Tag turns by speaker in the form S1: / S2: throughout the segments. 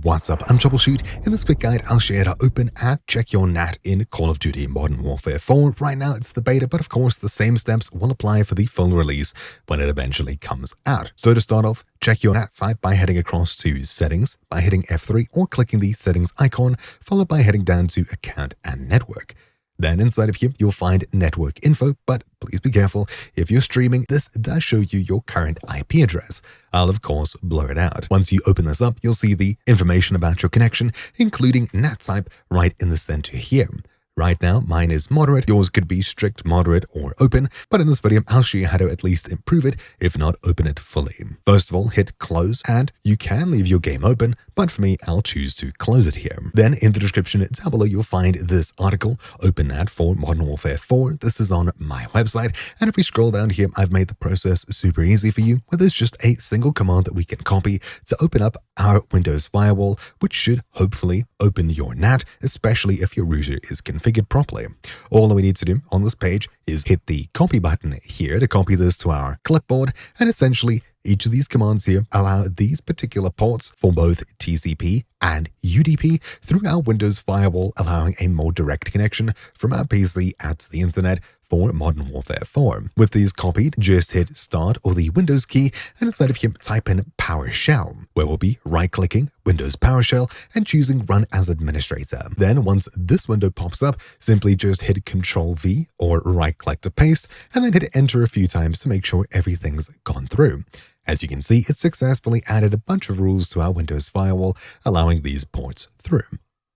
S1: What's up? I'm Troubleshoot. In this quick guide, I'll share how to Open NAT check your NAT in Call of Duty Modern Warfare 4. Right now, it's the beta, but of course, the same steps will apply for the full release when it eventually comes out. So to start off, check your NAT type by heading across to Settings, by hitting F3 or clicking the Settings icon, followed by heading down to Account and Network. Then inside of here, you'll find network info, but please be careful. If you're streaming, this does show you your current IP address. I'll of course blur it out. Once you open this up, you'll see the information about your connection, including NAT type right in the center here. Right now, mine is moderate. Yours could be strict, moderate, or open, but in this video, I'll show you how to at least improve it, if not open it fully. First of all, hit close, and you can leave your game open, but for me, I'll choose to close it here. Then in the description down below, you'll find this article, Open NAT for Modern Warfare 4. This is on my website, and if we scroll down here, I've made the process super easy for you, where there's just a single command that we can copy to open up our Windows Firewall, which should hopefully open your NAT, especially if your router is configured properly. All we need to do on this page is hit the copy button here to copy this to our clipboard, and essentially each of these commands here allow these particular ports for both TCP and UDP through our Windows Firewall, allowing a more direct connection from our PC out to the internet for Modern Warfare 4. With these copied, just hit Start or the Windows key, and inside of here, type in PowerShell, where we'll be right-clicking Windows PowerShell and choosing Run as Administrator. Then once this window pops up, simply just hit Control-V or right-click to paste, and then hit Enter a few times to make sure everything's gone through. As you can see, it successfully added a bunch of rules to our Windows Firewall, allowing these ports through.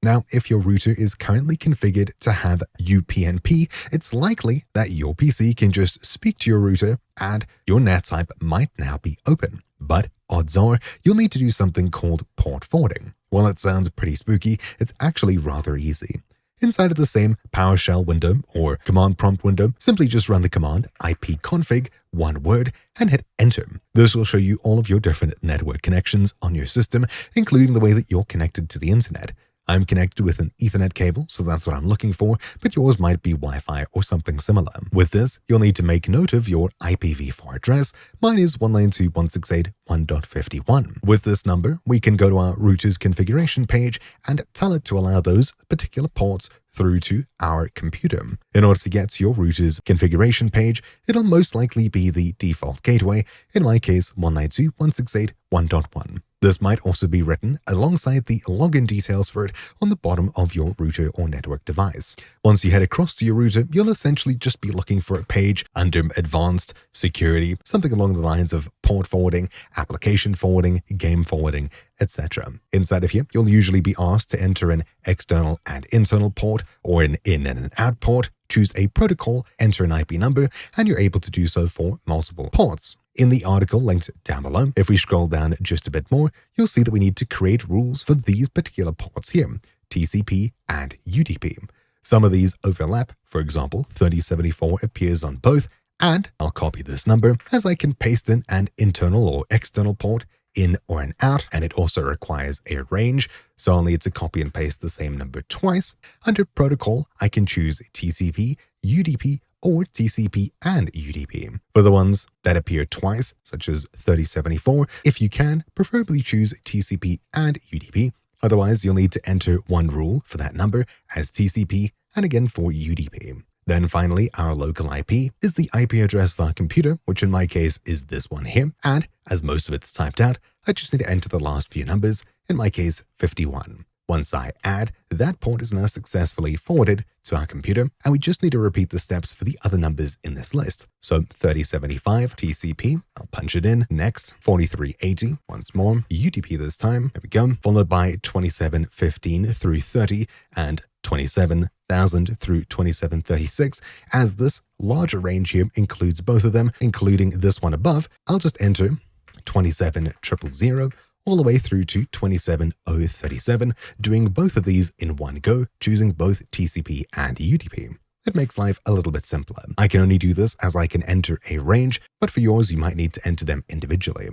S1: Now, if your router is currently configured to have UPnP, it's likely that your PC can just speak to your router and your NAT type might now be open. But odds are, you'll need to do something called port forwarding. While it sounds pretty spooky, it's actually rather easy. Inside of the same PowerShell window or command prompt window, simply just run the command ipconfig, one word, and hit enter. This will show you all of your different network connections on your system, including the way that you're connected to the internet. I'm connected with an Ethernet cable, so that's what I'm looking for, but yours might be Wi-Fi or something similar. With this, you'll need to make note of your IPv4 address. Mine is 192.168.1.51. With this number, we can go to our router's configuration page and tell it to allow those particular ports through to our computer. In order to get to your router's configuration page, it'll most likely be the default gateway, in my case 192.168.1.1. This might also be written alongside the login details for it on the bottom of your router or network device. Once you head across to your router, you'll essentially just be looking for a page under Advanced Security, something along the lines of port forwarding, application forwarding, game forwarding, etc. Inside of here, you'll usually be asked to enter an external and internal port or an in and an out port. Choose a protocol, enter an IP number, and you're able to do so for multiple ports. In the article linked down below, if we scroll down just a bit more, you'll see that we need to create rules for these particular ports here, TCP and UDP. Some of these overlap. For example, 3074 appears on both, and I'll copy this number as I can paste in an internal or external port, in or an out, and it also requires a range, so I'll need to copy and paste the same number twice. Under protocol, I can choose TCP, UDP, or TCP and UDP. For the ones that appear twice, such as 3074, if you can, preferably choose TCP and UDP. Otherwise, you'll need to enter one rule for that number as TCP and again for UDP. Then finally, our local IP is the IP address of our computer, which in my case is this one here. And as most of it's typed out, I just need to enter the last few numbers, in my case, 51. Once I add, that port is now successfully forwarded to our computer, and we just need to repeat the steps for the other numbers in this list. So 3075 TCP, I'll punch it in. Next, 4380, once more, UDP this time, there we go, followed by 2715 through 30 and 27,000 through 2736. As this larger range here includes both of them, including this one above, I'll just enter 27000 all the way through to 27037, doing both of these in one go, choosing both TCP and UDP. It makes life a little bit simpler. I can only do this as I can enter a range, but for yours, you might need to enter them individually.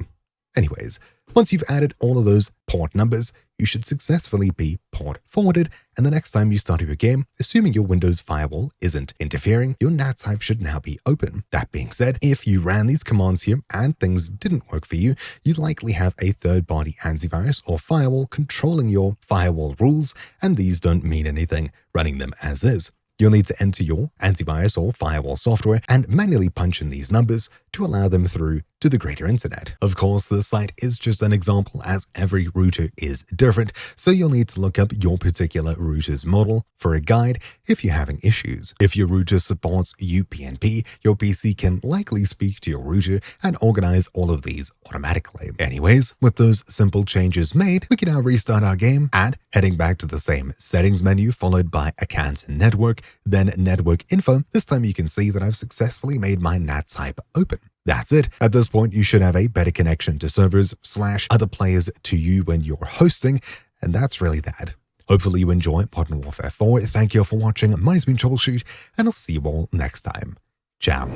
S1: Anyways, Once you've added all of those port numbers, you should successfully be port forwarded, and the next time you start your game, assuming your Windows Firewall isn't interfering, your NAT type should now be open. That being said, if you ran these commands here and things didn't work for you, you'd likely have a third-party antivirus or firewall controlling your firewall rules, and these don't mean anything running them as is. You'll need to enter your antivirus or firewall software and manually punch in these numbers to allow them through to the greater internet. Of course, this site is just an example as every router is different, so you'll need to look up your particular router's model for a guide if you're having issues. If your router supports UPnP, your PC can likely speak to your router and organize all of these automatically. Anyways, with those simple changes made, we can now restart our game and heading back to the same settings menu followed by account and network, then network info. This time you can see that I've successfully made my NAT type open. That's it. At this point, you should have a better connection to servers / other players to you when you're hosting, and that's really that. Hopefully you enjoy Modern Warfare 4. Thank you all for watching. My name's been Troubleshoot, and I'll see you all next time. Ciao.